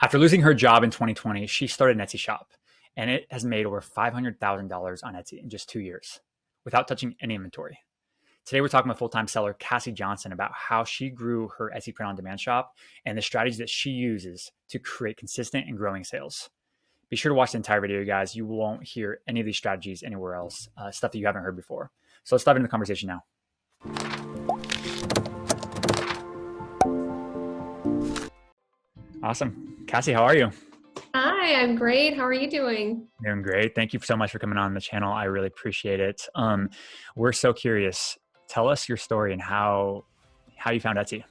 After losing her job in 2020, she started an Etsy shop, and it has made over $500,000 on Etsy in just 2 years without touching any inventory. Today, we're talking with full-time seller Cassiy Johnson about how she grew her Etsy print-on-demand shop and the strategies that she uses to create consistent and growing sales. Be sure to watch the entire video, guys. You won't hear any of these strategies anywhere else, stuff that you haven't heard before. So let's dive into the conversation now. Awesome. Cassiy, how are you? Hi, I'm great. How are you doing? Doing great. Thank you so much for coming on the channel. I really appreciate it. We're so curious. Tell us your story and how you found Etsy.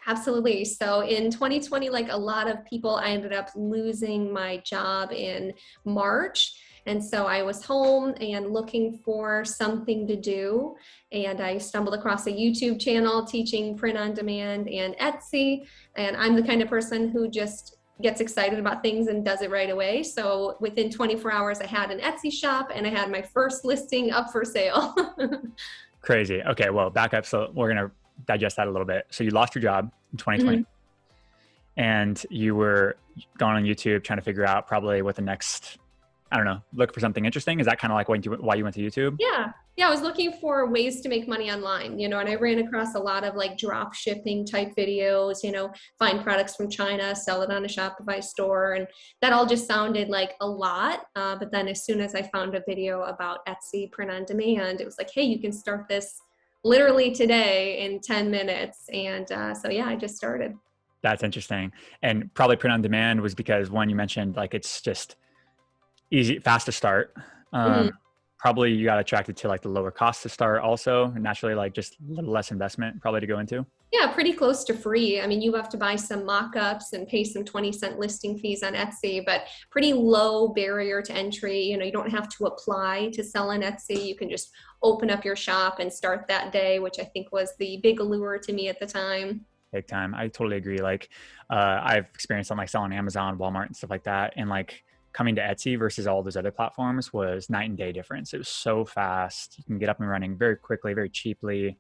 Absolutely. So in 2020, like a lot of people, I ended up losing my job in March. And so I was home and looking for something to do. And I stumbled across a YouTube channel teaching print on demand and Etsy. And I'm the kind of person who just gets excited about things and does it right away. So within 24 hours, I had an Etsy shop and I had my first listing up for sale. Crazy. Okay, well, back up. So we're going to digest that a little bit. So you lost your job in 2020 and you were going on YouTube trying to figure out probably what the next, I don't know, look for something interesting. Is that kind of like why you went to YouTube? Yeah. I was looking for ways to make money online, and I ran across a lot of like drop shipping type videos, find products from China, sell it on a Shopify store. And that all just sounded like a lot. But then as soon as I found a video about Etsy print on demand, it was like, hey, you can start this literally today in 10 minutes. And so, yeah, I just started. That's interesting. And probably print on demand was because one, you mentioned like, it's just easy, fast to start. Probably you got attracted to like the lower cost to start also, and naturally like just a little less investment probably to go into. Yeah, pretty close to free. I mean, you have to buy some mock-ups and pay some 20-cent listing fees on Etsy, but pretty low barrier to entry. You don't have to apply to sell on Etsy. You can just open up your shop and start that day, which I think was the big allure to me at the time. Big time. I totally agree. Like I've experienced on like selling Amazon, Walmart and stuff like that. And like coming to Etsy versus all those other platforms was night and day difference. It was so fast. You can get up and running very quickly, very cheaply.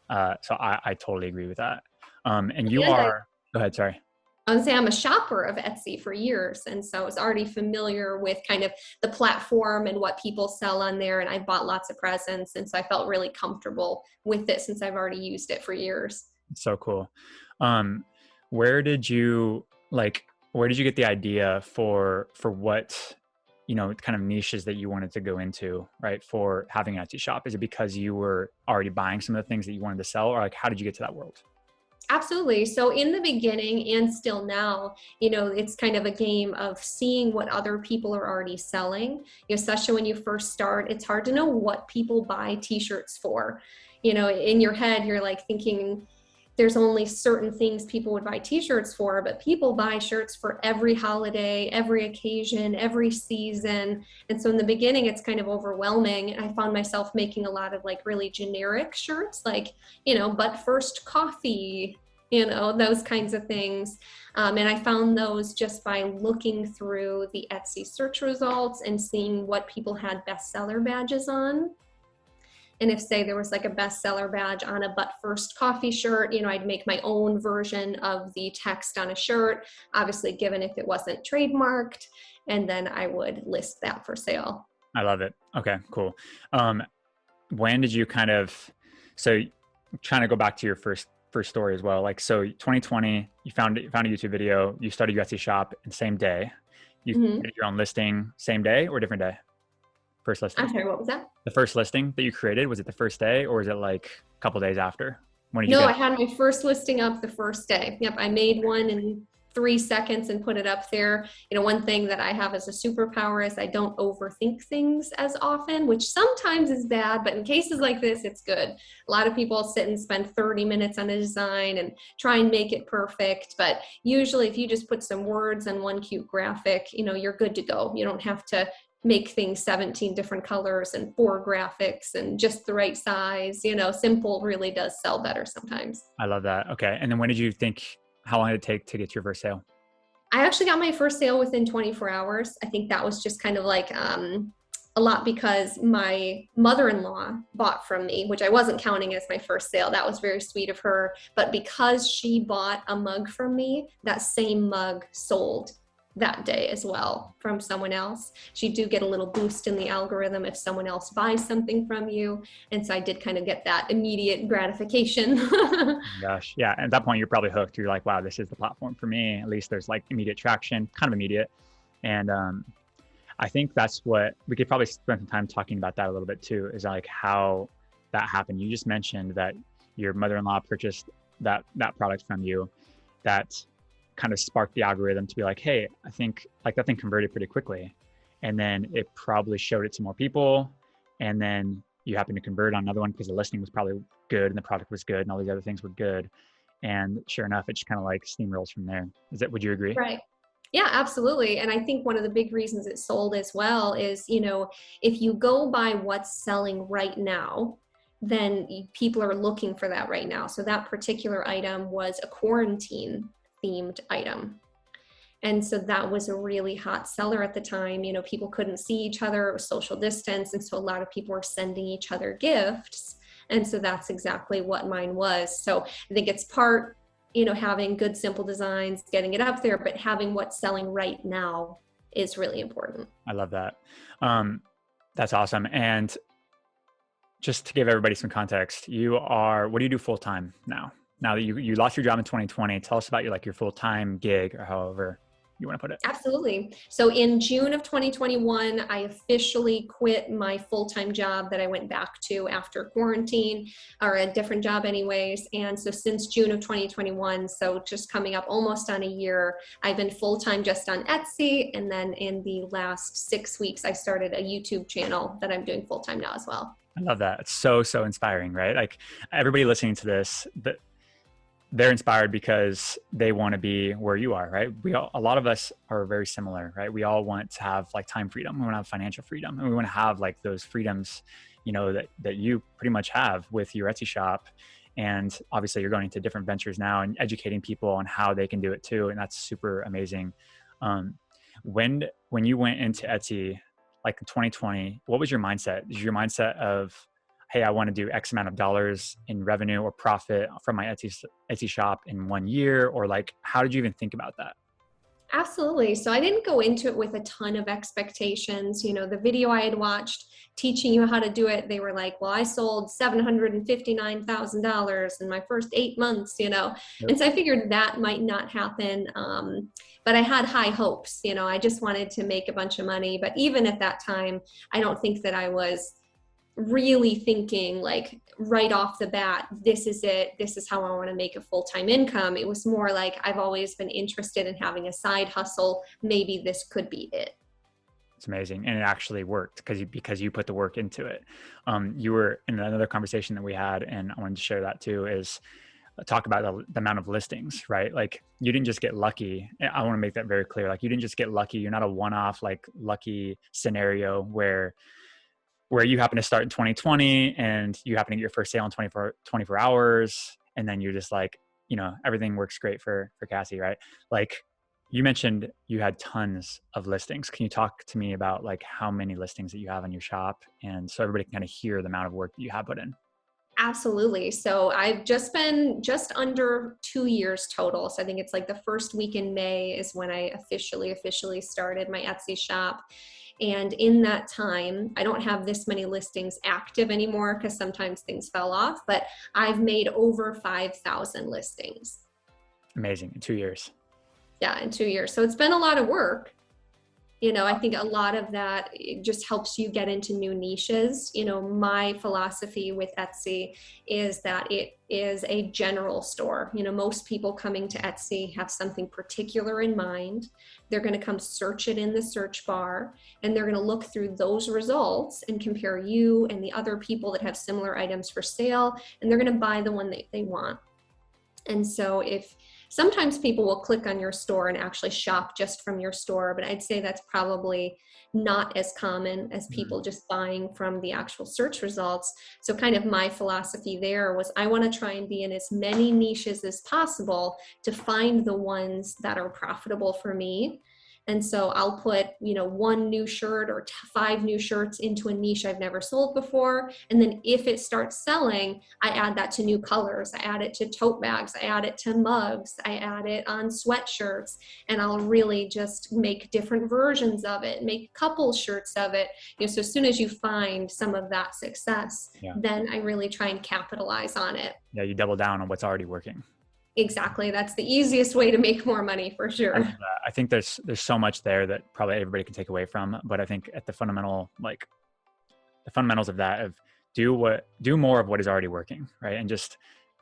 So I totally agree with that. And you are, go ahead, sorry. I would say I'm a shopper of Etsy for years. And so I was already familiar with kind of the platform and what people sell on there. And I bought lots of presents. And so I felt really comfortable with it since I've already used it for years. So cool. Where did you get the idea for what, kind of niches that you wanted to go into, right? For having an Etsy shop? Is it because you were already buying some of the things that you wanted to sell, or like, how did you get to that world? Absolutely. So in the beginning and still now, it's kind of a game of seeing what other people are already selling. Especially when you first start, it's hard to know what people buy t-shirts for. In your head, you're like thinking, there's only certain things people would buy t-shirts for, but people buy shirts for every holiday, every occasion, every season. And so in the beginning, it's kind of overwhelming. And I found myself making a lot of like really generic shirts, like, but first coffee, those kinds of things. And I found those just by looking through the Etsy search results and seeing what people had bestseller badges on. And if, say, there was like a bestseller badge on a But First coffee shirt, I'd make my own version of the text on a shirt, obviously given if it wasn't trademarked, and then I would list that for sale. I love it. Okay, cool. When did you so trying to go back to your first story as well. Like, so 2020, you found a YouTube video, you started your Etsy shop in the same day. You did your own listing same day or different day? First listing. I'm sorry, what was that? The first listing that you created, was it the first day or was it like a couple days after? When did you No, get I had my first listing up the first day. Yep, I made one in 3 seconds and put it up there. One thing that I have as a superpower is I don't overthink things as often, which sometimes is bad, but in cases like this, it's good. A lot of people sit and spend 30 minutes on a design and try and make it perfect. But usually if you just put some words and one cute graphic, you're good to go. You don't have to make things 17 different colors and 4 graphics and just the right size. Simple really does sell better sometimes. I love that. Okay. And then how long did it take to get your first sale? I actually got my first sale within 24 hours. I think that was just kind of like a lot because my mother-in-law bought from me, which I wasn't counting as my first sale. That was very sweet of her. But because she bought a mug from me, that same mug sold that day as well from someone else. So you do get a little boost in the algorithm if someone else buys something from you. And so I did kind of get that immediate gratification. Gosh, yeah. At that point, you're probably hooked. You're like, wow, this is the platform for me. At least there's like immediate traction, kind of immediate. And I think that's what we could probably spend some time talking about that a little bit too, is like how that happened. You just mentioned that your mother-in-law purchased that product from you. That kind of sparked the algorithm to be like, hey, I think like that thing converted pretty quickly. And then it probably showed it to more people. And then you happen to convert on another one because the listing was probably good and the product was good and all these other things were good. And sure enough, it just kind of like steamrolls from there. Would you agree? Right. Yeah, absolutely. And I think one of the big reasons it sold as well is, if you go by what's selling right now, then people are looking for that right now. So that particular item was a quarantine themed item. And so that was a really hot seller at the time. People couldn't see each other, it was social distance. And so a lot of people were sending each other gifts. And so that's exactly what mine was. So I think it's part, having good, simple designs, getting it up there, but having what's selling right now is really important. I love that. That's awesome. And just to give everybody some context, what do you do full time now? Now that you lost your job in 2020, tell us about your full-time gig, or however you want to put it. Absolutely. So in June of 2021, I officially quit my full-time job that I went back to after quarantine, or a different job anyways. And so since June of 2021, so just coming up almost on a year, I've been full-time just on Etsy. And then in the last 6 weeks, I started a YouTube channel that I'm doing full-time now as well. I love that. It's so inspiring, right? Like everybody listening to this, they're inspired because they want to be where you are, right? A lot of us are very similar, right? We all want to have like time freedom. We want to have financial freedom, and we want to have like those freedoms, that you pretty much have with your Etsy shop. And obviously you're going into different ventures now and educating people on how they can do it too. And that's super amazing. When you went into Etsy, like in 2020, what was your mindset? Is your mindset of, hey, I want to do X amount of dollars in revenue or profit from my Etsy shop in 1 year? Or like, how did you even think about that? Absolutely. So I didn't go into it with a ton of expectations. The video I had watched teaching you how to do it, they were like, well, I sold $759,000 in my first 8 months, Yep. And so I figured that might not happen. But I had high hopes, I just wanted to make a bunch of money. But even at that time, I don't think that I was really thinking like right off the bat, this is it, this is how I want to make a full-time income. It was more like, I've always been interested in having a side hustle. Maybe this could be it. It's amazing. And it actually worked because you put the work into it. You were in another conversation that we had, and I wanted to share that too, is talk about the amount of listings, right? Like you didn't just get lucky. I want to make that very clear. Like you didn't just get lucky. You're not a one-off like lucky scenario where you happen to start in 2020 and you happen to get your first sale in 24 hours. And then you're just like, everything works great for Cassie, right? Like you mentioned you had tons of listings. Can you talk to me about like how many listings that you have on your shop? And so everybody can kind of hear the amount of work that you have put in. Absolutely. So I've just been just under 2 years total. So I think it's like the first week in May is when I officially started my Etsy shop. And in that time, I don't have this many listings active anymore because sometimes things fell off, but I've made over 5,000 listings. Amazing. In 2 years. Yeah, in 2 years. So it's been a lot of work. I think a lot of that just helps you get into new niches. My philosophy with Etsy is that it is a general store. Most people coming to Etsy have something particular in mind. They're going to come search it in the search bar, and they're going to look through those results and compare you and the other people that have similar items for sale, and they're going to buy the one that they want. And so sometimes people will click on your store and actually shop just from your store, but I'd say that's probably not as common as people just buying from the actual search results. So kind of my philosophy there was I want to try and be in as many niches as possible to find the ones that are profitable for me. And so I'll put, one new shirt or five new shirts into a niche I've never sold before. And then if it starts selling, I add that to new colors. I add it to tote bags. I add it to mugs. I add it on sweatshirts. And I'll really just make different versions of it, make couple shirts of it. So as soon as you find some of that success, then I really try and capitalize on it. Yeah, you double down on what's already working. Exactly. That's the easiest way to make more money for sure. I think there's so much there that probably everybody can take away from, but I think at the fundamentals of that, of do more of what is already working, right? And just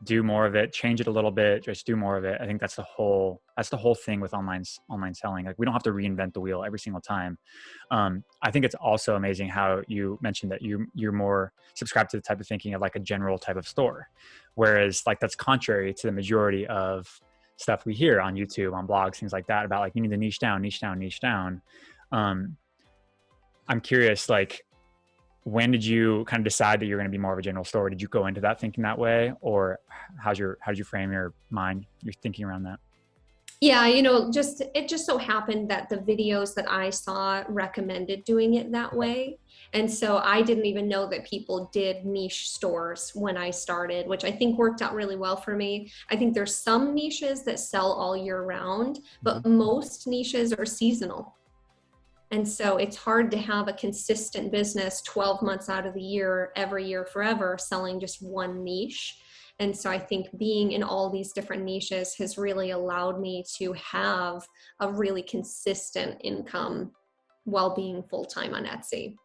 do more of it, change it a little bit, just do more of it. I think that's the whole thing with online selling. Like, we don't have to reinvent the wheel every single time. I think it's also amazing how you mentioned that you're more subscribed to the type of thinking of like a general type of store, whereas like that's contrary to the majority of stuff we hear on YouTube, on blogs, things like that, about like, you need to niche down. I'm curious, like, when did you kind of decide that you're going to be more of a general store? Did you go into that thinking that way, or how did you frame your mind, your thinking around that? Yeah, it just so happened that the videos that I saw recommended doing it that way. And so I didn't even know that people did niche stores when I started, which I think worked out really well for me. I think there's some niches that sell all year round, but most niches are seasonal. And so it's hard to have a consistent business 12 months out of the year, every year, forever, selling just one niche. And so I think being in all these different niches has really allowed me to have a really consistent income while being full-time on Etsy.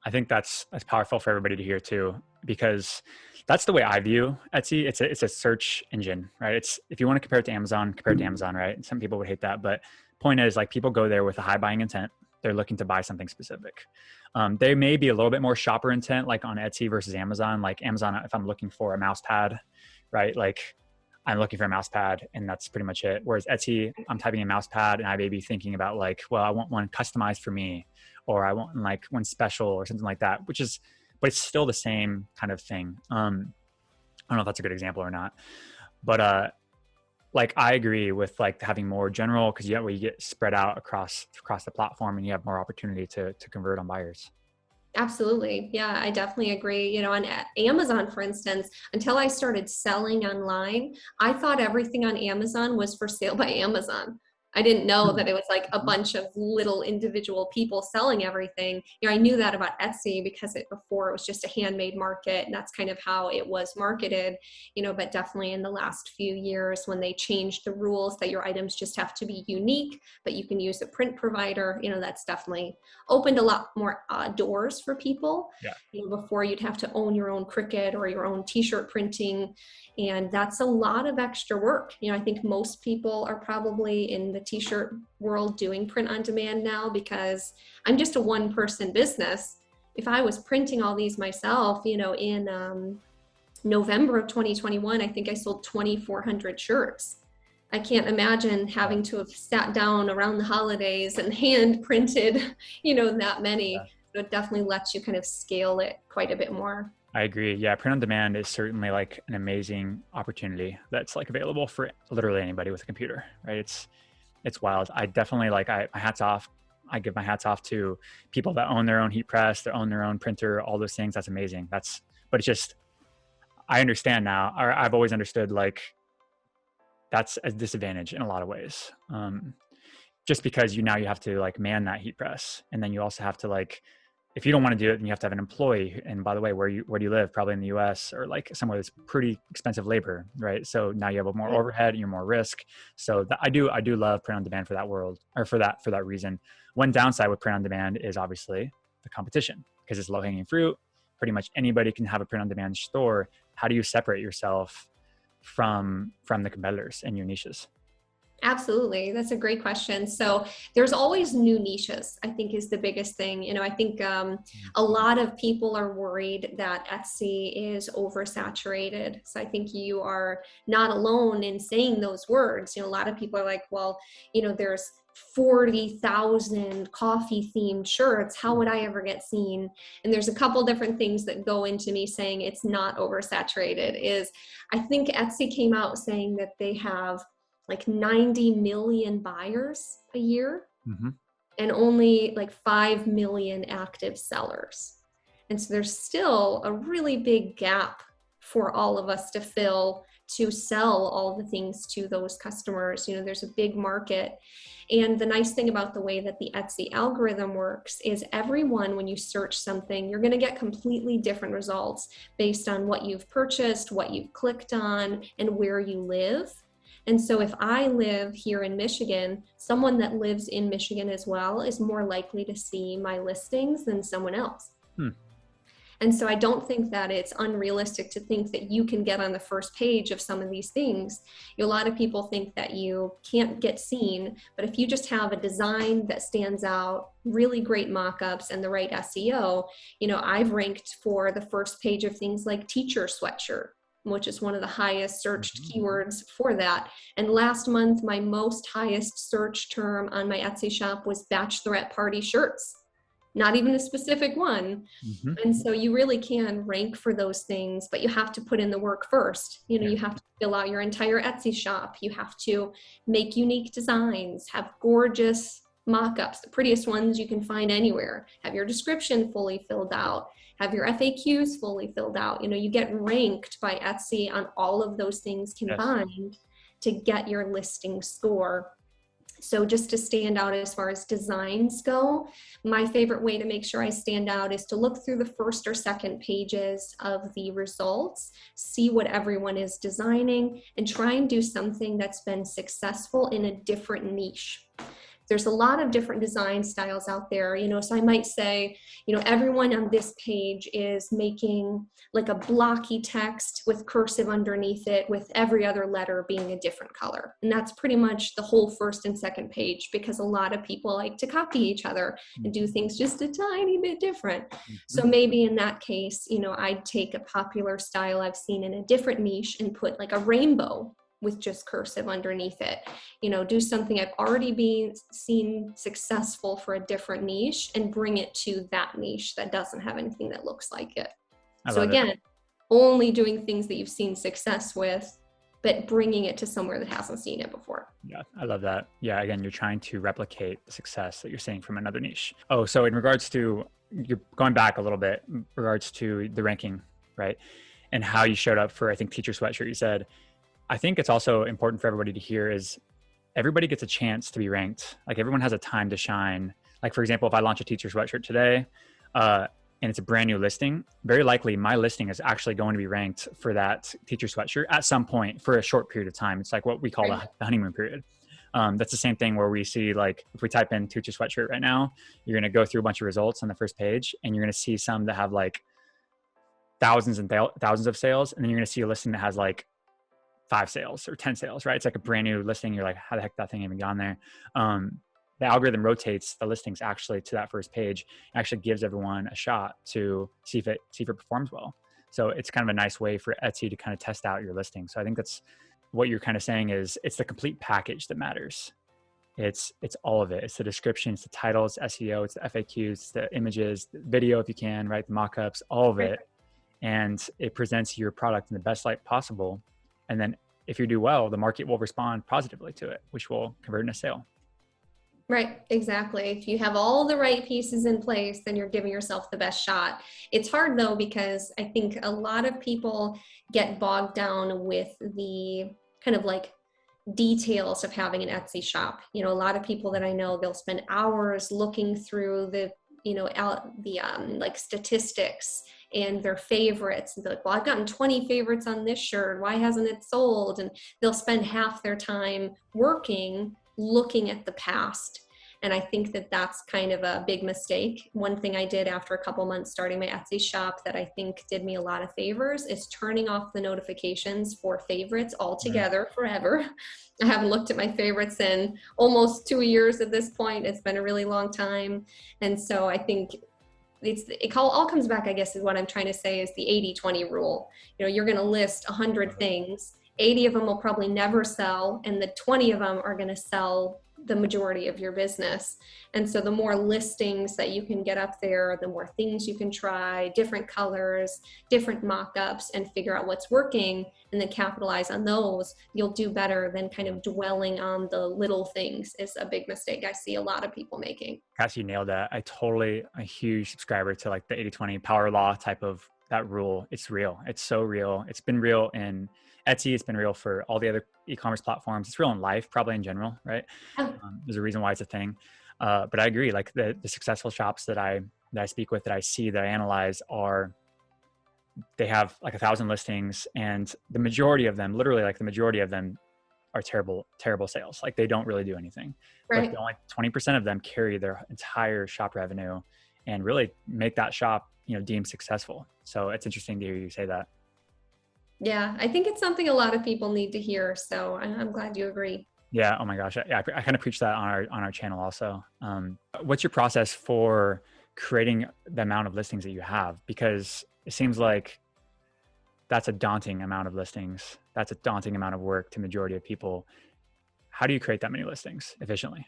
I think that's powerful for everybody to hear too, because that's the way I view Etsy. It's a search engine, right? It's, if you want to compare it to Amazon, right? Some people would hate that, but point is, like, people go there with a high buying intent. They're looking to buy something specific. They may be a little bit more shopper intent, like on Etsy versus Amazon. Like Amazon, if I'm looking for a mouse pad, right? Like, I'm looking for a mouse pad and that's pretty much it. Whereas Etsy, I'm typing in mouse pad and I may be thinking about like, well, I want one customized for me, or I want like one special or something like that, but it's still the same kind of thing. I don't know if that's a good example or not, but like, I agree with like having more general, because you get spread out across the platform and you have more opportunity to convert on buyers. Absolutely. Yeah, I definitely agree. On Amazon, for instance, until I started selling online, I thought everything on Amazon was for sale by Amazon. I didn't know that it was like a bunch of little individual people selling everything. I knew that about Etsy because before it was just a handmade market, and that's kind of how it was marketed, but definitely in the last few years when they changed the rules that your items just have to be unique, but you can use a print provider, that's definitely opened a lot more doors for people. Yeah. Before you'd have to own your own Cricut or your own t-shirt printing. And that's a lot of extra work. I think most people are probably in the t-shirt world doing print on demand now, because I'm just a one-person business. If I was printing all these myself, in November of 2021, I think I sold 2,400 shirts. I can't imagine having to have sat down around the holidays and hand printed, that many. Yeah. So it definitely lets you kind of scale it quite a bit more. I agree. Yeah. Print on demand is certainly like an amazing opportunity that's like available for literally anybody with a computer, right? It's wild. I definitely my hats off. I give my hats off to people that own their own heat press, that own their own printer, all those things. That's amazing. But it's just, I understand now, or I've always understood, like, that's a disadvantage in a lot of ways. Just because now you have to like man that heat press. And then you also have to, like, if you don't want to do it, then you have to have an employee. And by the way, where do you live? Probably in the US, or like somewhere that's pretty expensive labor, right? So now you have more overhead and you're more risk. So I do love print on demand for that world, or for that reason. One downside with print on demand is obviously the competition, because it's low hanging fruit. Pretty much anybody can have a print on demand store. How do you separate yourself from the competitors in your niches? Absolutely. That's a great question. So there's always new niches, I think, is the biggest thing. I think a lot of people are worried that Etsy is oversaturated. So I think you are not alone in saying those words. A lot of people are like, well, there's 40,000 coffee themed shirts. How would I ever get seen? And there's a couple different things that go into me saying it's not oversaturated. Is I think Etsy came out saying that they have like 90 million buyers a year. Mm-hmm. and only like 5 million active sellers. And so there's still a really big gap for all of us to fill to sell all the things to those customers. You know, there's a big market. And the nice thing about the way that the Etsy algorithm works is everyone, when you search something, you're going to get completely different results based on what you've purchased, what you've clicked on, and where you live. And so if I live here in Michigan, someone that lives in Michigan as well is more likely to see my listings than someone else. And so I don't think that it's unrealistic to think that you can get on the first page of some of these things. A lot of people think that you can't get seen, but if you just have a design that stands out, really great mock-ups, and the right SEO, you know, I've ranked for the first page of things like teacher sweatshirt, which is one of the highest searched keywords for that. And last month, my most highest search term on my Etsy shop was bachelorette party shirts. Not even a specific one. And so you really can rank for those things, but you have to put in the work first. You know, you have to fill out your entire Etsy shop. You have to make unique designs, have gorgeous mock-ups, the prettiest ones you can find anywhere, have your description fully filled out, have your FAQs fully filled out. You know, you get ranked by Etsy on all of those things combined to get your listing score. So just to stand out as far as designs go, my favorite way to make sure I stand out is to look through the first or second pages of the results, see what everyone is designing, and try and do something that's been successful in a different niche. There's a lot of different design styles out there, you know, so I might say, you know, everyone on this page is making like a blocky text with cursive underneath it, with every other letter being a different color. And that's pretty much the whole first and second page, because a lot of people like to copy each other and do things just a tiny bit different. So maybe in that case, you know, I'd take a popular style I've seen in a different niche and put like a rainbow with just cursive underneath it. You know, do something I've already seen successful for a different niche and bring it to that niche that doesn't have anything that looks like it. So again, only doing things that you've seen success with, but bringing it to somewhere that hasn't seen it before. Yeah, I love that. Yeah, again, you're trying to replicate the success that you're seeing from another niche. Oh, so in regards to, you're going back a little bit, in regards to the ranking, right? And how you showed up for, I think, teacher sweatshirt, you said, I think it's also important for everybody to hear is everybody gets a chance to be ranked. Like everyone has a time to shine. Like for example, if I launch a teacher sweatshirt today and it's a brand new listing, very likely my listing is actually going to be ranked for that teacher sweatshirt at some point for a short period of time. It's like what we call the honeymoon period. That's the same thing where we see, like if we type in teacher sweatshirt right now, you're going to go through a bunch of results on the first page and you're going to see some that have like thousands and thousands of sales. And then you're going to see a listing that has like 5 sales or 10 sales, right? It's like a brand new listing. You're like, how the heck that thing even got on there? The algorithm rotates the listings actually to that first page, actually gives everyone a shot to see if it performs well. So it's kind of a nice way for Etsy to kind of test out your listing. So I think that's what you're kind of saying is it's the complete package that matters. It's all of it. It's the description, it's the title, it's SEO, it's the FAQs, it's the images, the video if you can, right? The mock-ups, all of it. And it presents your product in the best light possible. And then if you do well, the market will respond positively to it, which will convert in a sale. Right, exactly. If you have all the right pieces in place, then you're giving yourself the best shot. It's hard though, because I think a lot of people get bogged down with the kind of like details of having an Etsy shop. You know, a lot of people that I know, they'll spend hours looking through the, you know, like statistics and their favorites, and they're like, well, I've gotten 20 favorites on this shirt, why hasn't it sold? And they'll spend half their time working, looking at the past. And I think that that's kind of a big mistake. One thing I did after a couple months starting my Etsy shop that I think did me a lot of favors is turning off the notifications for favorites altogether forever. I haven't looked at my favorites in almost 2 years at this point. It's been a really long time. And so I think it all comes back, I guess, is what I'm trying to say, is the 80-20 rule. You know, you're going to list 100 things. 80 of them will probably never sell, and the 20 of them are going to sell the majority of your business. And so the more listings that you can get up there, the more things you can try, different colors, different mock-ups, and figure out what's working and then capitalize on those, you'll do better than kind of dwelling on the little things is a big mistake I see a lot of people making. Cassie, you nailed that. A huge subscriber to like the 80-20 power law type of that rule. It's real. It's so real. It's been real in Etsy. It's been real for all the other e-commerce platforms. It's real in life, probably in general, right? Oh. There's a reason why it's a thing. But I agree. Like the successful shops that I speak with, that I see, that I analyze, they have like 1,000 listings, and the majority of them, literally like the majority of them, are terrible sales. Like they don't really do anything. Right. But only 20% of them carry their entire shop revenue and really make that shop, deemed successful. So it's interesting to hear you say that. Yeah, I think it's something a lot of people need to hear. So I'm glad you agree. Yeah. Oh my gosh. I kind of preach that on our channel also. What's your process for creating the amount of listings that you have? Because it seems like that's a daunting amount of listings. That's a daunting amount of work to majority of people. How do you create that many listings efficiently?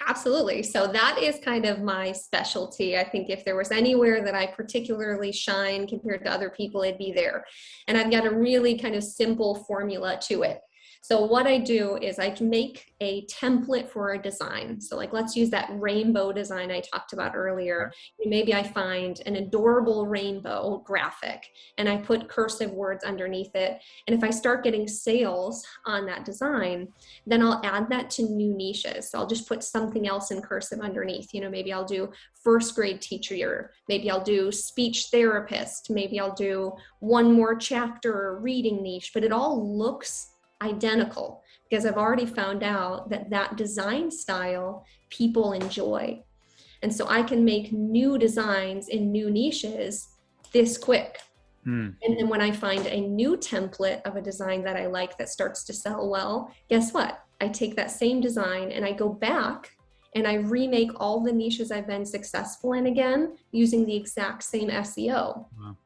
Absolutely. So that is kind of my specialty. I think if there was anywhere that I particularly shine compared to other people, it'd be there. And I've got a really kind of simple formula to it. So what I do is I make a template for a design. So like, let's use that rainbow design I talked about earlier. Maybe I find an adorable rainbow graphic and I put cursive words underneath it. And if I start getting sales on that design, then I'll add that to new niches. So I'll just put something else in cursive underneath. Maybe I'll do first grade teacher, maybe I'll do speech therapist, maybe I'll do one more chapter or reading niche, but it all looks identical because I've already found out that design style people enjoy. And so I can make new designs in new niches this quick. And then when I find a new template of a design that I like that starts to sell well, guess what? I take that same design and I go back and I remake all the niches I've been successful in again using the exact same SEO. Wow.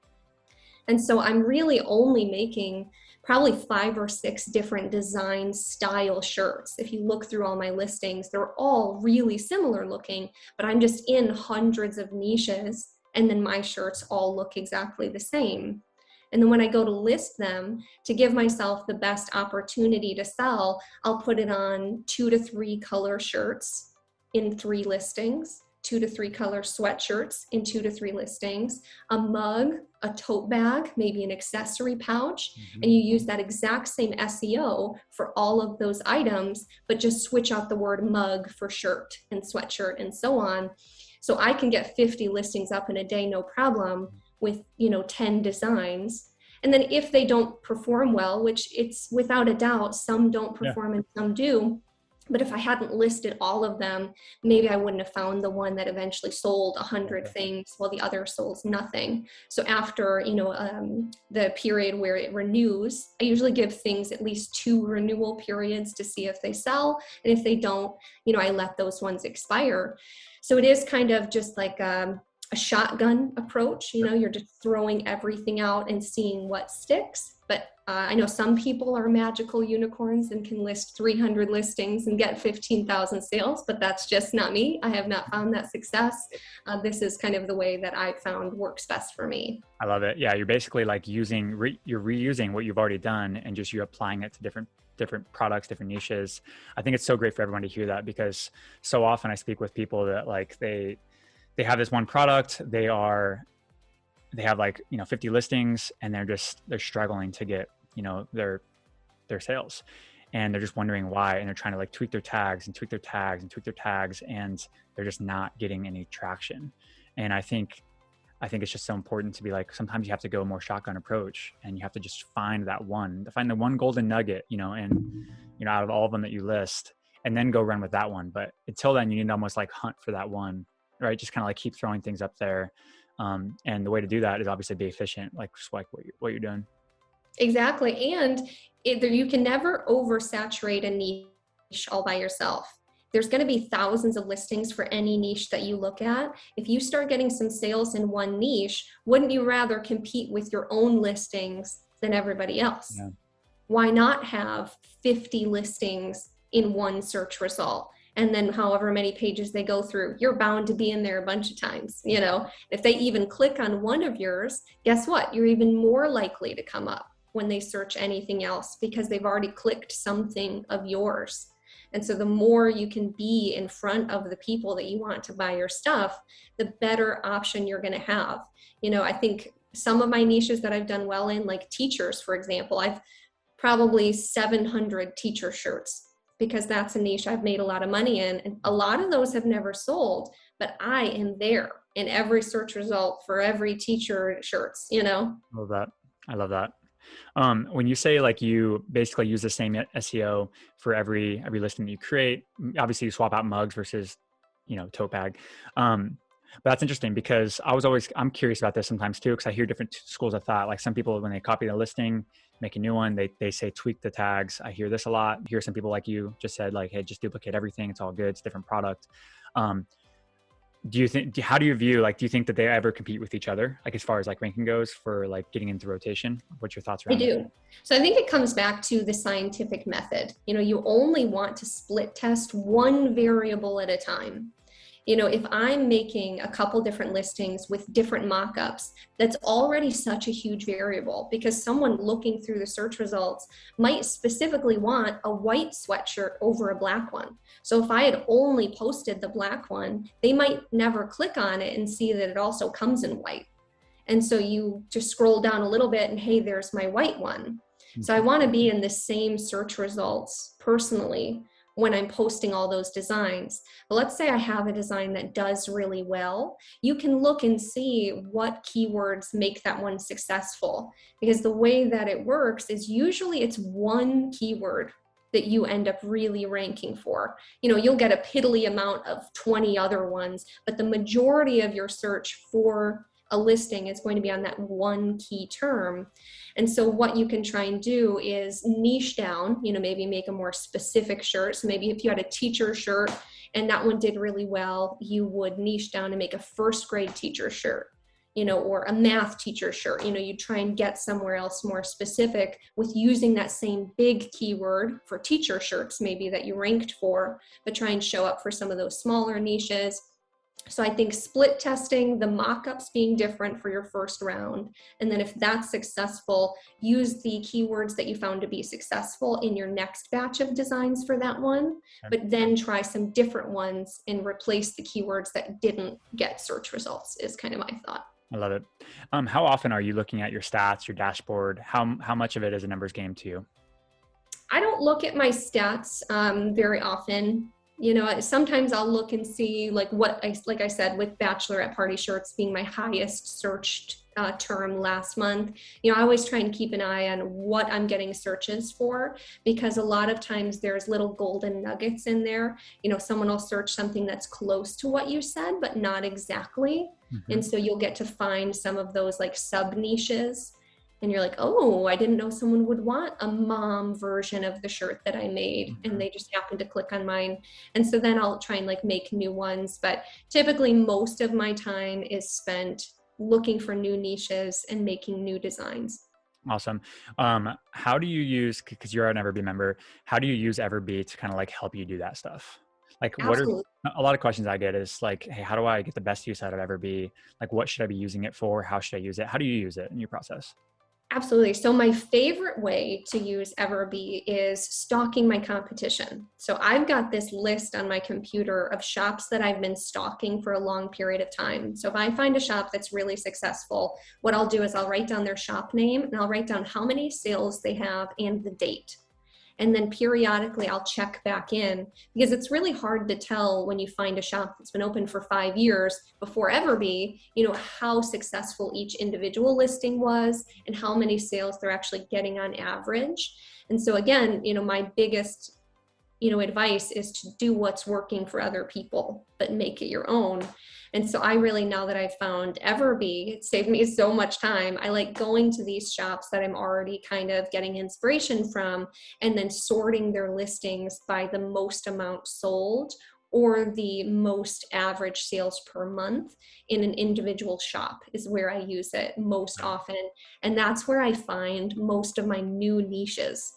And so I'm really only making probably 5 or 6 different design style shirts. If you look through all my listings, they're all really similar looking, but I'm just in hundreds of niches, and then my shirts all look exactly the same. And then when I go to list them, to give myself the best opportunity to sell, I'll put it on 2 to 3 color shirts in 3 listings, 2 to 3 color sweatshirts in 2 to 3 listings, a mug, a tote bag, maybe an accessory pouch, and you use that exact same SEO for all of those items, but just switch out the word mug for shirt and sweatshirt and so on. So I can get 50 listings up in a day, no problem, with 10 designs. And then if they don't perform well, which it's without a doubt, some don't perform and some do, but if I hadn't listed all of them, maybe I wouldn't have found the one that eventually sold 100 things while the other sold nothing. So after, the period where it renews, I usually give things at least 2 renewal periods to see if they sell. And if they don't, I let those ones expire. So it is kind of just like a shotgun approach. You're just throwing everything out and seeing what sticks. But I know some people are magical unicorns and can list 300 listings and get 15,000 sales, but that's just not me. I have not found that success. This is kind of the way that I found works best for me. I love it. Yeah, you're basically like you're reusing what you've already done and just you're applying it to different products, different niches. I think it's so great for everyone to hear that, because so often I speak with people that like they have this one product, they have like 50 listings, and they're struggling to get their sales, and they're just wondering why, and they're trying to like tweak their tags and tweak their tags and tweak their tags, and they're just not getting any traction. And I think it's just so important to be like, sometimes you have to go a more shotgun approach, and you have to just find the one golden nugget, and out of all of them that you list, and then go run with that one. But until then, you need to almost like hunt for that one, right? Just kind of like keep throwing things up there. And the way to do that is obviously be efficient, like just like what you're doing. Exactly. And you can never oversaturate a niche all by yourself. There's going to be thousands of listings for any niche that you look at. If you start getting some sales in one niche, wouldn't you rather compete with your own listings than everybody else? Yeah. Why not have 50 listings in one search result? And then however many pages they go through, you're bound to be in there a bunch of times. If they even click on one of yours, guess what? You're even more likely to come up when they search anything else because they've already clicked something of yours. And so the more you can be in front of the people that you want to buy your stuff, the better option you're going to have. I think some of my niches that I've done well in, like teachers, for example, I've probably 700 teacher shirts because that's a niche I've made a lot of money in. And a lot of those have never sold, but I am there in every search result for every teacher shirts. Love that. I love that. When you say like you basically use the same SEO for every listing that you create, obviously you swap out mugs versus, tote bag. But that's interesting because I'm curious about this sometimes too, because I hear different schools of thought. Like some people, when they copy the listing, make a new one, they say tweak the tags. I hear this a lot. I hear some people like you just said like, hey, just duplicate everything. It's all good. It's a different product. How do you view, like, do you think that they ever compete with each other? Like as far as like ranking goes for like getting into rotation? What's your thoughts I around that? do. So I think it comes back to the scientific method. You only want to split test one variable at a time. If I'm making a couple different listings with different mockups, that's already such a huge variable because someone looking through the search results might specifically want a white sweatshirt over a black one. So if I had only posted the black one, they might never click on it and see that it also comes in white. And so you just scroll down a little bit and hey, there's my white one. So I want to be in the same search results personally when I'm posting all those designs. But let's say I have a design that does really well. You can look and see what keywords make that one successful, because the way that it works is usually it's one keyword that you end up really ranking for. You'll get a piddly amount of 20 other ones, but the majority of your search for a listing is going to be on that one key term. And so what you can try and do is niche down, maybe make a more specific shirt. So maybe if you had a teacher shirt and that one did really well, you would niche down and make a first grade teacher shirt, or a math teacher shirt. You try and get somewhere else more specific with using that same big keyword for teacher shirts, maybe that you ranked for, but try and show up for some of those smaller niches. So I think split testing, the mock-ups being different for your first round. And then if that's successful, use the keywords that you found to be successful in your next batch of designs for that one, but then try some different ones and replace the keywords that didn't get search results is kind of my thought. I love it. How often are you looking at your stats, your dashboard? How much of it is a numbers game to you? I don't look at my stats very often. Sometimes I'll look and see like I said, with bachelorette party shirts being my highest searched term last month, I always try and keep an eye on what I'm getting searches for, because a lot of times there's little golden nuggets in there. Someone will search something that's close to what you said, but not exactly. Mm-hmm. And so you'll get to find some of those like sub niches. And you're like, oh, I didn't know someone would want a mom version of the shirt that I made. And they just happened to click on mine. And so then I'll try and like make new ones. But typically most of my time is spent looking for new niches and making new designs. Awesome. How do you use, because you're an EverBee member, how do you use EverBee to kind of like help you do that stuff? Like Absolutely. what are a lot of questions I get is like, hey, how do I get the best use out of EverBee? Like, what should I be using it for? How should I use it? How do you use it in your process? Absolutely. So my favorite way to use EverBee is stalking my competition. So I've got this list on my computer of shops that I've been stalking for a long period of time. So if I find a shop that's really successful, what I'll do is I'll write down their shop name and I'll write down how many sales they have and the date. And then periodically I'll check back in, because it's really hard to tell when you find a shop that's been open for 5 years before EverBee, how successful each individual listing was and how many sales they're actually getting on average. And so again, my biggest, advice is to do what's working for other people, but make it your own. And so I really, now that I've found EverBee, it saved me so much time. I like going to these shops that I'm already kind of getting inspiration from and then sorting their listings by the most amount sold or the most average sales per month in an individual shop is where I use it most often. And that's where I find most of my new niches.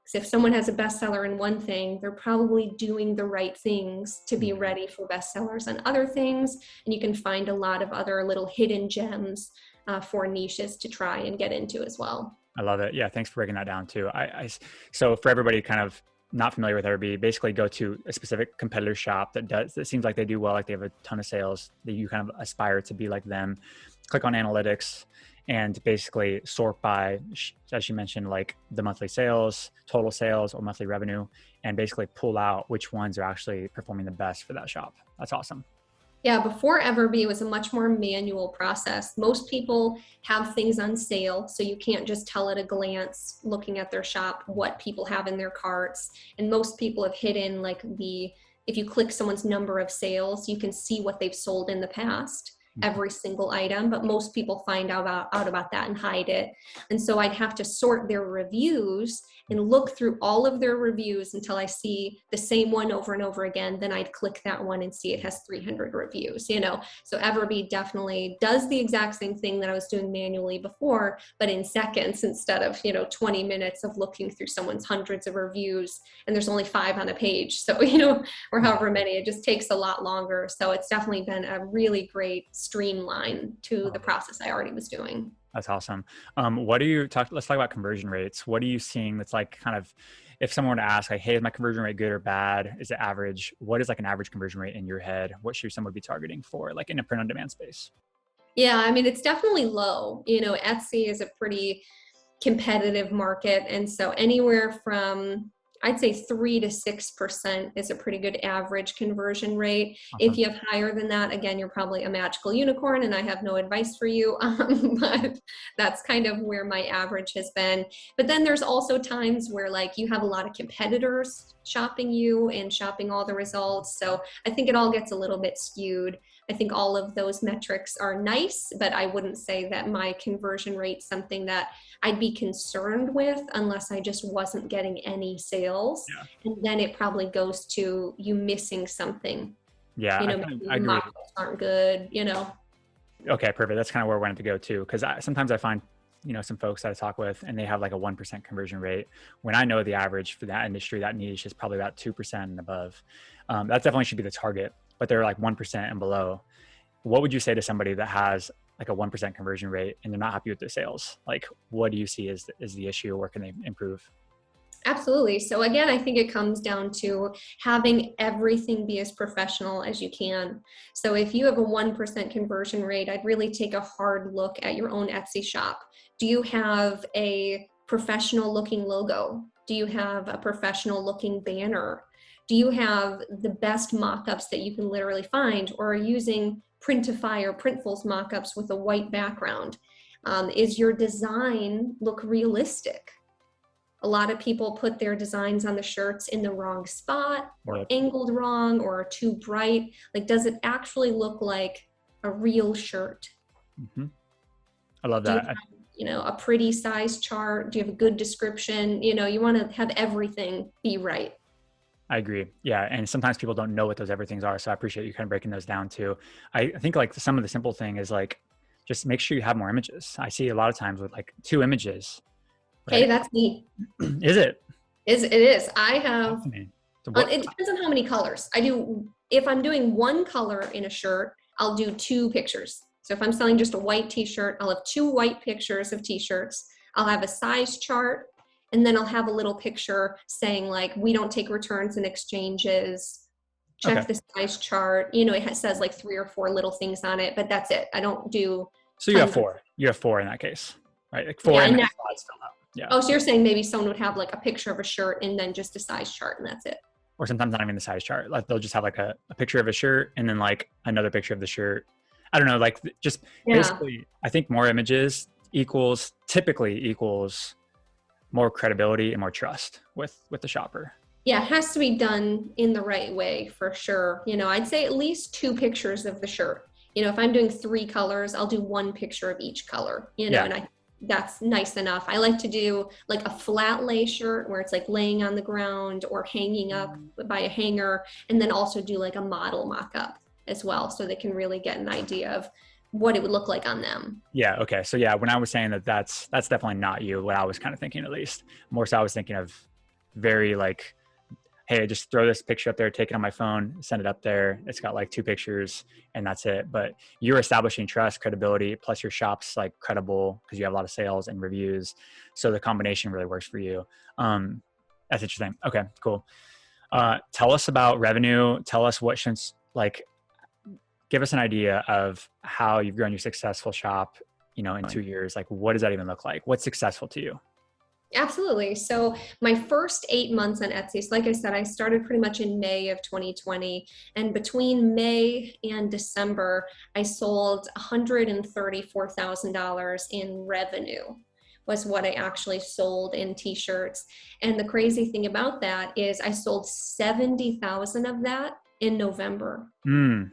Because if someone has a bestseller in one thing, they're probably doing the right things to be ready for bestsellers on other things. And you can find a lot of other little hidden gems for niches to try and get into as well. I love it. Yeah. Thanks for breaking that down too. So for everybody kind of not familiar with EverBee, basically go to a specific competitor shop that seems like they do well, like they have a ton of sales, that you kind of aspire to be like them. Click on analytics and basically sort by, as you mentioned, like the monthly sales, total sales, or monthly revenue, and basically pull out which ones are actually performing the best for that shop. That's awesome. Yeah, before EverBee, it was a much more manual process. Most people have things on sale, so you can't just tell at a glance, looking at their shop, what people have in their carts. And most people have hidden if you click someone's number of sales, you can see what they've sold in the past, every single item, but most people find out about that and hide it. And so I'd have to sort their reviews and look through all of their reviews until I see the same one over and over again. Then I'd click that one and see it has 300 reviews, So EverBee definitely does the exact same thing that I was doing manually before, but in seconds instead of, 20 minutes of looking through someone's hundreds of reviews, and there's only 5 on a page. So, or however many, it just takes a lot longer. So it's definitely been a really great streamline to the process I already was doing. That's awesome. Let's talk about conversion rates. What are you seeing that's like kind of, if someone were to ask like, hey, is my conversion rate good or bad? Is it average? What is like an average conversion rate in your head? What should someone be targeting for, like in a print on demand space? Yeah, I mean, it's definitely low. Etsy is a pretty competitive market. And so anywhere from, I'd say 3 to 6% is a pretty good average conversion rate. Awesome. If you have higher than that, again, you're probably a magical unicorn and I have no advice for you. But that's kind of where my average has been. But then there's also times where like you have a lot of competitors shopping you and shopping all the results. So I think it all gets a little bit skewed. I think all of those metrics are nice, but I wouldn't say that my conversion rate is something that I'd be concerned with unless I just wasn't getting any sales. Yeah. And then it probably goes to you missing something. Yeah, I agree. Mock-ups aren't good, Okay, perfect. That's kind of where I wanted to go too. Because sometimes I find, some folks that I talk with and they have like a 1% conversion rate, when I know the average for that industry, that niche is probably about 2% and above. That definitely should be the target, but they're like 1% and below. What would you say to somebody that has like a 1% conversion rate and they're not happy with their sales? Like, what do you see as the issue? Where can they improve? Absolutely. So again, I think it comes down to having everything be as professional as you can. So if you have a 1% conversion rate, I'd really take a hard look at your own Etsy shop. Do you have a professional looking logo? Do you have a professional looking banner? Do you have the best mock-ups that you can literally find, or are you using Printify or Printful's mock-ups with a white background? Is your design look realistic? A lot of people put their designs on the shirts in the wrong spot or angled wrong or too bright. Like, does it actually look like a real shirt? Mm-hmm. I love that. Do you have, a pretty size chart? Do you have a good description? You want to have everything be right. I agree. Yeah. And sometimes people don't know what those everythings are. So I appreciate you kind of breaking those down too. I think like some of the simple thing is like, just make sure you have more images. I see a lot of times with like 2 images. Right? Hey, that's me. Is it? It is. I have, so it depends on how many colors. If I'm doing one color in a shirt, I'll do 2 pictures. So if I'm selling just a white t-shirt, I'll have 2 white pictures of t-shirts. I'll have a size chart. And then I'll have a little picture saying like, we don't take returns and exchanges. Check the size chart. It says like 3 or 4 little things on it, but that's it. I don't do. So you have 4. You have 4 in that case, right? Like 4 in that slides filled out. Yeah. Oh, so you're saying maybe someone would have like a picture of a shirt and then just a size chart and that's it. Or sometimes not even the size chart. Like they'll just have like a picture of a shirt and then like another picture of the shirt. I don't know, like just basically, I think more images typically equals more credibility and more trust with the shopper. Yeah, it has to be done in the right way for sure. I'd say at least 2 pictures of the shirt. If I'm doing 3 colors, I'll do 1 picture of each color, and that's nice enough. I like to do like a flat lay shirt where it's like laying on the ground or hanging up by a hanger, and then also do like a model mock-up as well so they can really get an idea of what it would look like on them. Yeah. Okay. So yeah, when I was saying that's definitely not you, what I was kind of thinking, at least more so I was thinking of very like, hey, just throw this picture up there, take it on my phone, send it up there. It's got like 2 pictures and that's it. But you're establishing trust, credibility, plus your shop's like credible because you have a lot of sales and reviews. So the combination really works for you. That's interesting. Okay, cool. Tell us about revenue. Tell us what since like, give us an idea of how you've grown your successful shop, you know, in 2 years. Like, what does that even look like? What's successful to you? Absolutely. So my first 8 months on Etsy, so like I said, I started pretty much in May of 2020. And between May and December, I sold $134,000 in revenue was what I actually sold in t-shirts. And the crazy thing about that is I sold 70,000 of that in November. Mm.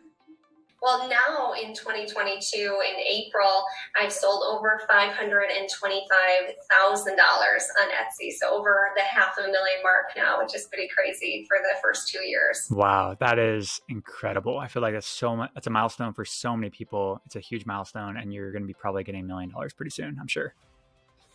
Well, now in 2022, in April, I've sold over $525,000 on Etsy. So over the $500,000 mark now, which is pretty crazy for the first 2 years. Wow, that is incredible. I feel like that's so much. That's a milestone for so many people. It's a huge milestone, and you're going to be probably getting $1 million pretty soon, I'm sure.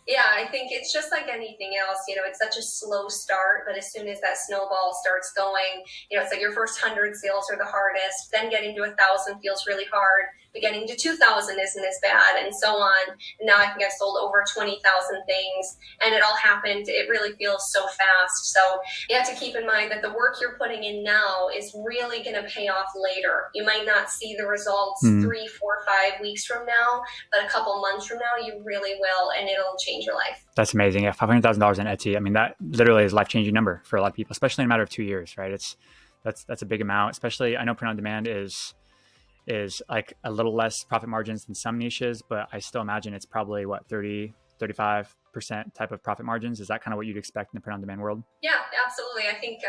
Yeah, I think it's just like anything else. You know, it's such a slow start, but as soon as that snowball starts going, you know, it's like your first 100 sales are the hardest. Then getting to 1,000 feels really hard. But getting to 2,000 isn't as bad, and so on. And now I think I've sold over 20,000 things, and it all happened. It really feels so fast. So you have to keep in mind that the work you're putting in now is really going to pay off later. You might not see the results 3, 4, 5 weeks from now, but a couple months from now, you really will, and it'll change your life. That's amazing. Yeah, $500,000 in Etsy. I mean, that literally is a life-changing number for a lot of people, especially in a matter of 2 years, right? That's a big amount. Especially, I know print on demand is like a little less profit margins than some niches, but I still imagine it's probably what 30-35% type of profit margins. Is that kind of what you'd expect in the print on demand world? Yeah, absolutely. I think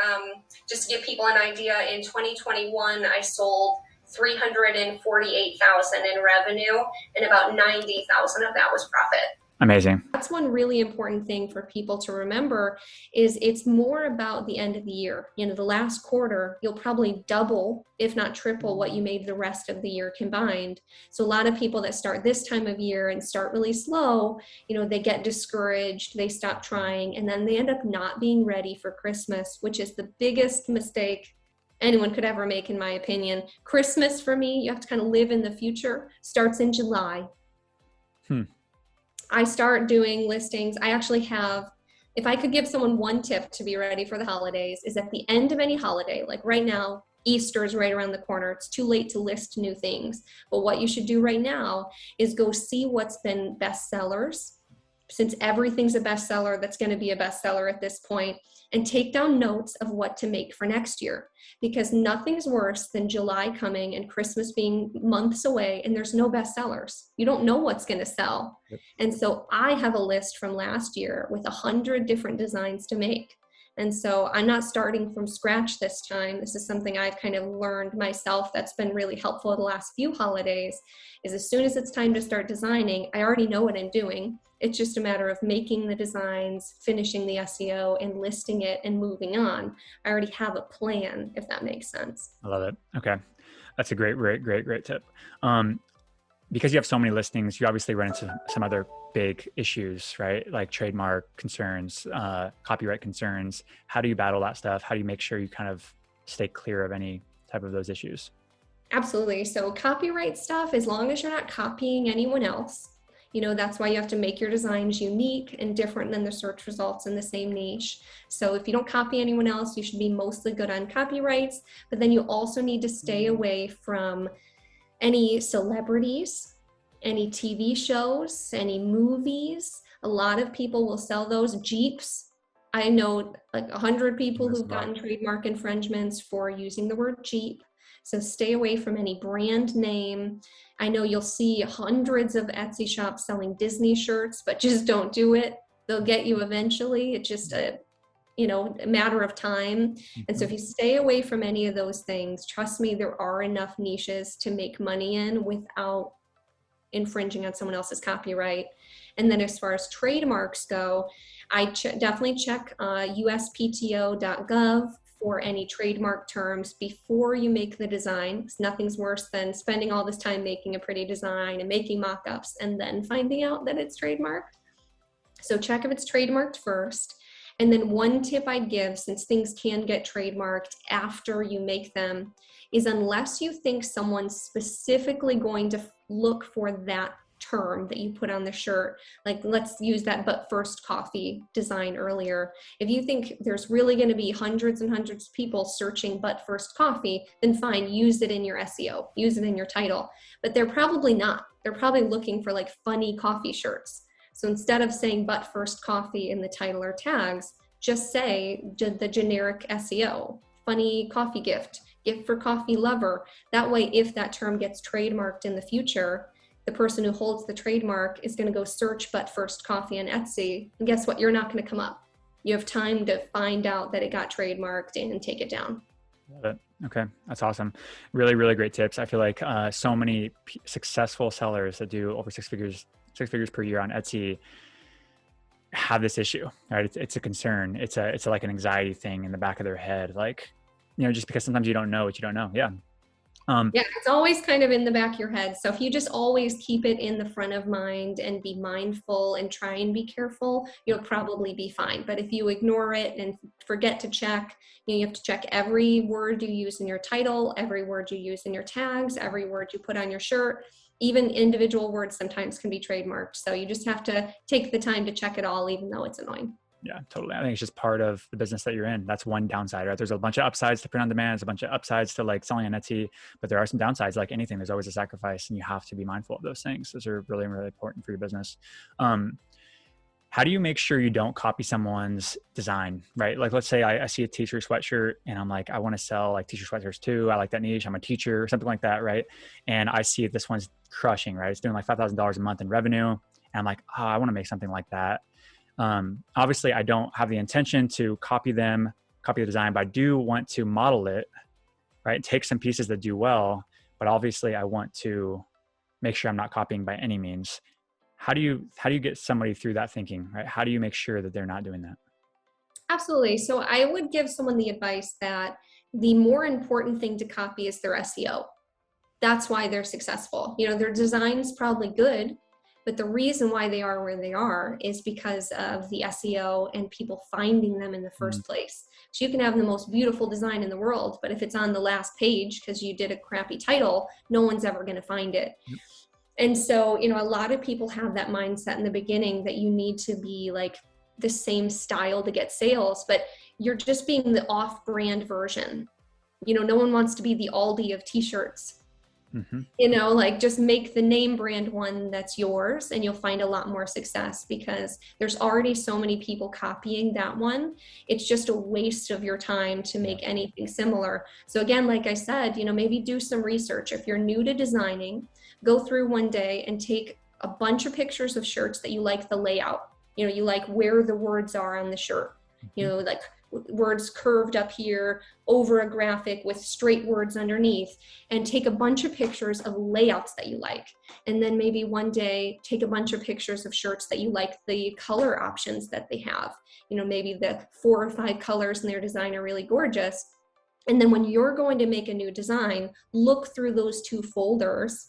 just to give people an idea, in 2021, I sold 348,000 in revenue, and about 90,000 of that was profit. Amazing. That's one really important thing for people to remember is it's more about the end of the year. You know, the last quarter, you'll probably double, if not triple, what you made the rest of the year combined. So a lot of people that start this time of year and start really slow, you know, they get discouraged, they stop trying, and then they end up not being ready for Christmas, which is the biggest mistake anyone could ever make, in my opinion. Christmas for me, you have to kind of live in the future, starts in July. I start doing listings. I actually have, if I could give someone one tip to be ready for the holidays, is at the end of any holiday, like right now, Easter is right around the corner. It's too late to list new things. But what you should do right now is go see what's been bestsellers, since everything's a bestseller, that's going to be a bestseller at this point, and take down notes of what to make for next year. Because nothing's worse than July coming and Christmas being months away and there's no bestsellers. You don't know what's going to sell. Yep. And so I have a list from last year with 100 different designs to make. And so I'm not starting from scratch this time. This is something I've kind of learned myself that's been really helpful the last few holidays, is as soon as it's time to start designing, I already know what I'm doing. It's just a matter of making the designs, finishing the SEO, and listing it and moving on. I already have a plan, if that makes sense. I love it. Okay. That's a great tip. Because you have so many listings, you obviously run into some other big issues, right? Like trademark concerns, copyright concerns. How do you battle that stuff? How do you make sure you kind of stay clear of any type of those issues? Absolutely. So copyright stuff, as long as you're not copying anyone else, you know, that's why you have to make your designs unique and different than the search results in the same niche. So if you don't copy anyone else, you should be mostly good on copyrights, but then you also need to stay away from any celebrities, any TV shows, any movies. A lot of people will sell those. Jeeps. I know like 100 people who've gotten trademark infringements for using the word Jeep. So stay away from any brand name. I know you'll see hundreds of Etsy shops selling Disney shirts, but just don't do it. They'll get you eventually. It's just a matter of time. And so if you stay away from any of those things, trust me, there are enough niches to make money in without infringing on someone else's copyright. And then as far as trademarks go, I definitely check uspto.gov for any trademark terms before you make the design. Because nothing's worse than spending all this time making a pretty design and making mock-ups and then finding out that it's trademarked. So check if it's trademarked first. And then one tip I'd give, since things can get trademarked after you make them, is unless you think someone's specifically going to look for that term that you put on the shirt, like let's use that but first coffee design earlier. If you think there's really going to be hundreds and hundreds of people searching but first coffee, then fine, use it in your SEO, use it in your title. But they're probably not. They're probably looking for like funny coffee shirts. So instead of saying but first coffee in the title or tags, just say the generic SEO, funny coffee gift, gift for coffee lover. That way, if that term gets trademarked in the future, the person who holds the trademark is going to go search but first coffee on Etsy. And guess what? You're not going to come up. You have time to find out that it got trademarked and take it down. Love it. Okay. That's awesome. Really, really great tips. I feel like so many successful sellers that do over six figures per year on Etsy have this issue, right? It's a concern. It's like an anxiety thing in the back of their head. Like, just because sometimes you don't know what you don't know. Yeah. Yeah, it's always kind of in the back of your head. So if you just always keep it in the front of mind and be mindful and try and be careful, you'll probably be fine. But if you ignore it and forget to check, you have to check every word you use in your title, every word you use in your tags, every word you put on your shirt. Even individual words sometimes can be trademarked. So you just have to take the time to check it all, even though it's annoying. Yeah, totally. I think it's just part of the business that you're in. That's one downside, right? There's a bunch of upsides to print on demand. There's a bunch of upsides to like selling on Etsy, but there are some downsides. Like anything, there's always a sacrifice, and you have to be mindful of those things. Those are really, really important for your business. How do you make sure you don't copy someone's design, right? Like, let's say I see a t-shirt, sweatshirt, and I'm like, I want to sell like t-shirt, sweatshirts too. I like that niche. I'm a teacher or something like that, right? And I see this one's crushing, right? It's doing like $5,000 a month in revenue. And I'm like, oh, I want to make something like that. Obviously I don't have the intention to copy the design, but I do want to model it, right? Take some pieces that do well, but obviously I want to make sure I'm not copying by any means. How do you get somebody through that thinking, right? How do you make sure that they're not doing that? Absolutely. So I would give someone the advice that the more important thing to copy is their SEO. That's why they're successful. Their design's probably good, but the reason why they are where they are is because of the SEO and people finding them in the first place. So you can have the most beautiful design in the world, but if it's on the last page because you did a crappy title, no one's ever going to find it. Yep. And so, a lot of people have that mindset in the beginning that you need to be like the same style to get sales, but you're just being the off-brand version. No one wants to be the Aldi of t-shirts. Like just make the name brand one that's yours, and you'll find a lot more success because there's already so many people copying that one. It's just a waste of your time to make anything similar. So again, like I said, maybe do some research. If you're new to designing, go through one day and take a bunch of pictures of shirts that you like the layout. You like where the words are on the shirt, like words curved up here over a graphic with straight words underneath, and take a bunch of pictures of layouts that you like. And then maybe one day take a bunch of pictures of shirts that you like the color options that they have. Maybe the 4 or 5 colors in their design are really gorgeous. And then when you're going to make a new design, look through those 2 folders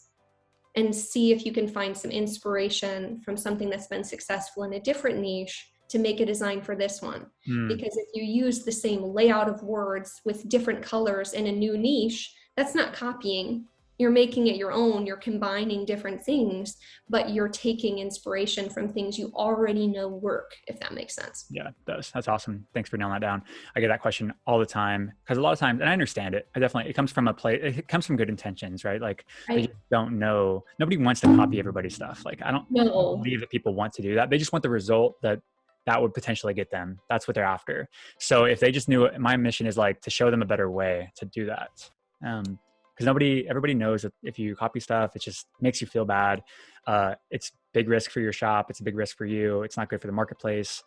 and see if you can find some inspiration from something that's been successful in a different niche to make a design for this one. Because if you use the same layout of words with different colors in a new niche, that's not copying. You're making it your own. You're combining different things, but you're taking inspiration from things you already know work, if that makes sense. Yeah, it does. That's awesome. Thanks for nailing that down. I get that question all the time because a lot of times, and I understand it. It comes from it comes from good intentions, right? Like They just don't know. Nobody wants to copy everybody's stuff. Like I don't believe that people want to do that. They just want the result that would potentially get them. That's what they're after. So if they just knew it, my mission is like to show them a better way to do that. Because everybody knows that if you copy stuff, it just makes you feel bad. It's big risk for your shop. It's a big risk for you. It's not good for the marketplace.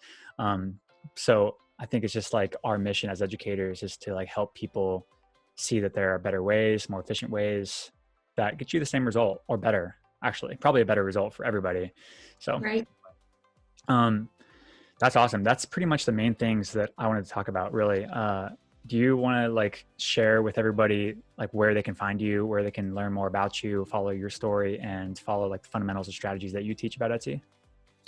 So I think it's just like our mission as educators is to like help people see that there are better ways, more efficient ways that get you the same result or better, actually, probably a better result for everybody. So, right. That's awesome. That's pretty much the main things that I wanted to talk about, really. Do you want to like share with everybody like where they can find you, where they can learn more about you, follow your story, and follow like the fundamentals and strategies that you teach about Etsy?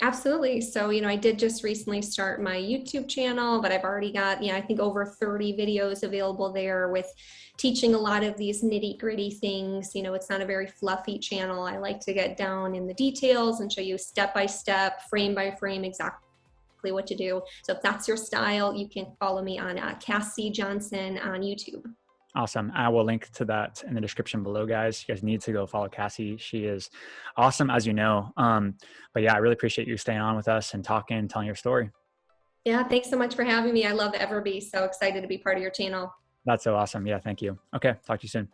Absolutely. So, I did just recently start my YouTube channel, but I've already got, I think over 30 videos available there with teaching a lot of these nitty gritty things. It's not a very fluffy channel. I like to get down in the details and show you step by step, frame by frame, exactly what to do. So if that's your style, you can follow me on Cassiy Johnson on YouTube. Awesome. I will link to that in the description below, guys. You guys need to go follow Cassie. She is awesome, as you know. But yeah, I really appreciate you staying on with us and talking, telling your story. Yeah, thanks so much for having me. I love EverBee. So excited to be part of your channel. That's so awesome. Yeah, thank you. Okay, talk to you soon.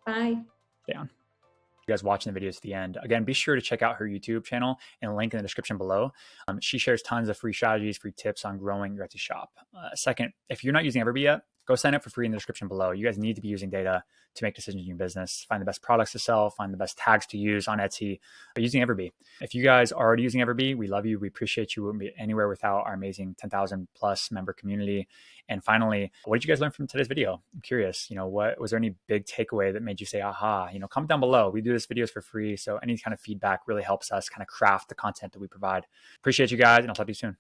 Bye. Stay on. You guys watching the videos to the end. Again, be sure to check out her YouTube channel and link in the description below. She shares tons of free strategies, free tips on growing your Etsy shop. Second, if you're not using EverBee yet, go sign up for free in the description below. You guys need to be using data to make decisions in your business, find the best products to sell, find the best tags to use on Etsy by using EverBee. If you guys are already using EverBee, we love you. We appreciate you. We wouldn't be anywhere without our amazing 10,000 plus member community. And finally, what did you guys learn from today's video? I'm curious, what was there any big takeaway that made you say, aha, comment down below. We do this videos for free. So any kind of feedback really helps us kind of craft the content that we provide. Appreciate you guys, and I'll talk to you soon.